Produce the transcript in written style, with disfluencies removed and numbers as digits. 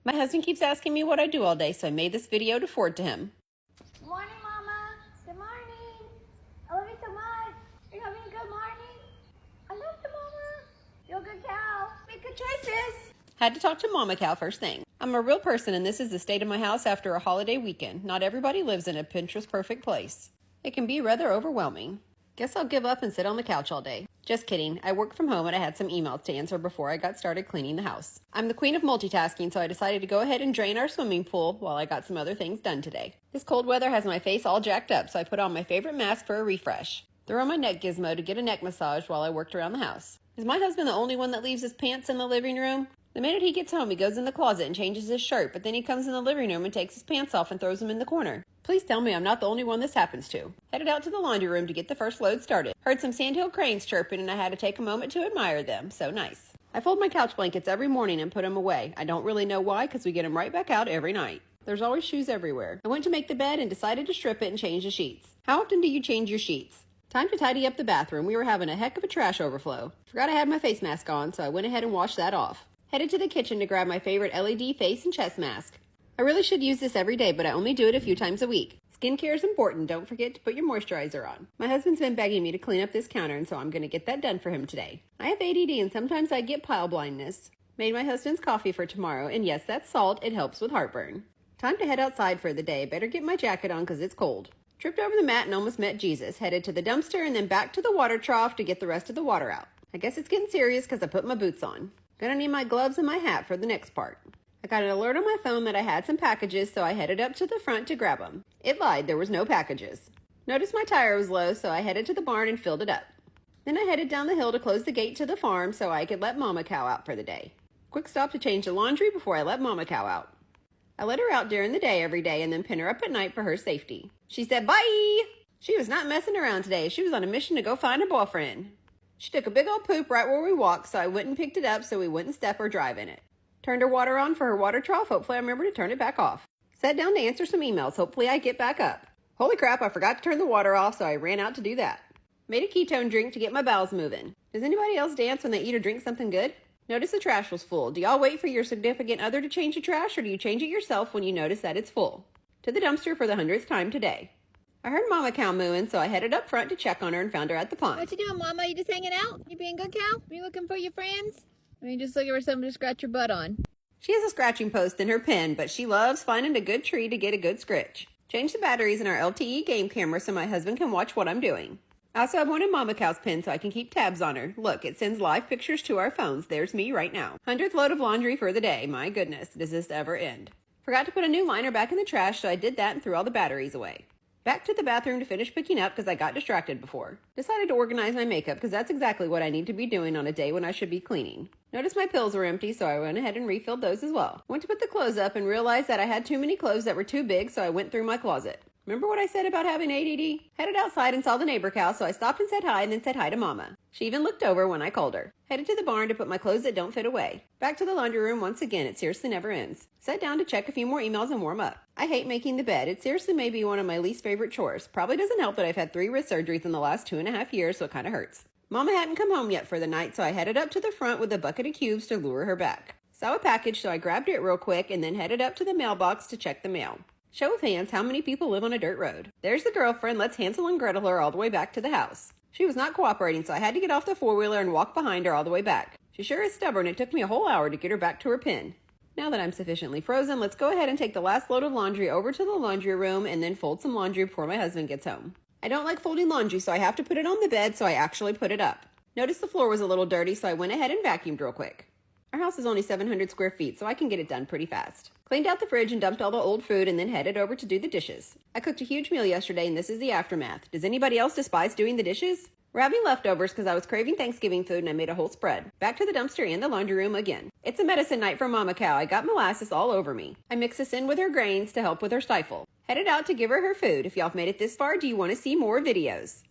My husband keeps asking me what I do all day, so I made this video to forward to him. Morning, Mama. Good morning. I love you so much. Are you having a good morning? I love you, Mama. You're a good cow. Make good choices. Had to talk to Mama Cow first thing. I'm a real person, and this is the state of my house after a holiday weekend. Not everybody lives in a Pinterest-perfect place. It can be rather overwhelming. Guess I'll give up and sit on the couch all day. Just kidding. I work from home and I had some emails to answer before I got started cleaning the house. I'm the queen of multitasking, so I decided to go ahead and drain our swimming pool while I got some other things done today. This cold weather has my face all jacked up, so I put on my favorite mask for a refresh. Threw on my neck gizmo to get a neck massage while I worked around the house. Is my husband the only one that leaves his pants in the living room? The minute he gets home, he goes in the closet and changes his shirt, but then he comes in the living room and takes his pants off and throws them in the corner. Please tell me I'm not the only one this happens to. Headed out to the laundry room to get the first load started. Heard some sandhill cranes chirping and I had to take a moment to admire them. So nice. I fold my couch blankets every morning and put them away. I don't really know why, because we get them right back out every night. There's always shoes everywhere. I went to make the bed and decided to strip it and change the sheets. How often do you change your sheets? Time to tidy up the bathroom. We were having a heck of a trash overflow. Forgot I had my face mask on, so I went ahead and washed that off. Headed to the kitchen to grab my favorite LED face and chest mask. I really should use this every day, but I only do it a few times a week. Skincare is important. Don't forget to put your moisturizer on. My husband's been begging me to clean up this counter, and so I'm going to get that done for him today. I have ADD, and sometimes I get pile blindness. Made my husband's coffee for tomorrow, and yes, that's salt. It helps with heartburn. Time to head outside for the day. Better get my jacket on because it's cold. Tripped over the mat and almost met Jesus. Headed to the dumpster and then back to the water trough to get the rest of the water out. I guess it's getting serious because I put my boots on. Gonna need my gloves and my hat for the next part. I got an alert on my phone that I had some packages, so I headed up to the front to grab them. It lied, there was no packages. Noticed my tire was low, so I headed to the barn and filled it up. Then I headed down the hill to close the gate to the farm so I could let Mama Cow out for the day. Quick stop to change the laundry before I let Mama Cow out. I let her out during the day every day and then pin her up at night for her safety. She said bye! She was not messing around today. She was on a mission to go find her boyfriend. She took a big old poop right where we walked, so I went and picked it up so we wouldn't step or drive in it. Turned her water on for her water trough. Hopefully I remember to turn it back off. Sat down to answer some emails. Hopefully I get back up. Holy crap, I forgot to turn the water off, so I ran out to do that. Made a ketone drink to get my bowels moving. Does anybody else dance when they eat or drink something good? Notice the trash was full. Do y'all wait for your significant other to change the trash, or do you change it yourself when you notice that it's full? To the dumpster for the 100th time today. I heard Mama Cow mooing, so I headed up front to check on her and found her at the pond. What you doing, Mama? You just hanging out? You being good cow? Are you looking for your friends? Or you just looking for something to scratch your butt on? She has a scratching post in her pen, but she loves finding a good tree to get a good scritch. Change the batteries in our LTE game camera so my husband can watch what I'm doing. I also have one in Mama Cow's pen so I can keep tabs on her. Look, it sends live pictures to our phones. There's me right now. 100th load of laundry for the day. My goodness, does this ever end? Forgot to put a new liner back in the trash, so I did that and threw all the batteries away. Back to the bathroom to finish picking up because I got distracted before. Decided to organize my makeup because that's exactly what I need to be doing on a day when I should be cleaning. Noticed my pills were empty, so I went ahead and refilled those as well. Went to put the clothes up and realized that I had too many clothes that were too big, so I went through my closet. Remember what I said about having ADD? Headed outside and saw the neighbor cow, so I stopped and said hi and then said hi to Mama. She even looked over when I called her. Headed to the barn to put my clothes that don't fit away. Back to the laundry room once again. It seriously never ends. Sat down to check a few more emails and warm up. I hate making the bed. It seriously may be one of my least favorite chores. Probably doesn't help that I've had 3 wrist surgeries in the last 2.5 years, so it kind of hurts. Mama hadn't come home yet for the night, so I headed up to the front with a bucket of cubes to lure her back. Saw a package, so I grabbed it real quick and then headed up to the mailbox to check the mail. Show of hands, how many people live on a dirt road? There's the girlfriend. Let's Hansel and Gretel her all the way back to the house. She was not cooperating, so I had to get off the four-wheeler and walk behind her all the way back. She sure is stubborn. It took me a whole hour to get her back to her pen. Now that I'm sufficiently frozen, let's go ahead and take the last load of laundry over to the laundry room and then fold some laundry before my husband gets home. I don't like folding laundry, so I have to put it on the bed, so I actually put it up. Noticed the floor was a little dirty, so I went ahead and vacuumed real quick. Our house is only 700 square feet, so I can get it done pretty fast. Cleaned out the fridge and dumped all the old food and then headed over to do the dishes. I cooked a huge meal yesterday and this is the aftermath. Does anybody else despise doing the dishes? We're having leftovers because I was craving Thanksgiving food and I made a whole spread. Back to the dumpster and the laundry room again. It's a medicine night for Mama Cow. I got molasses all over me. I mix this in with her grains to help with her stifle. Headed out to give her her food. If y'all have made it this far, do you want to see more videos?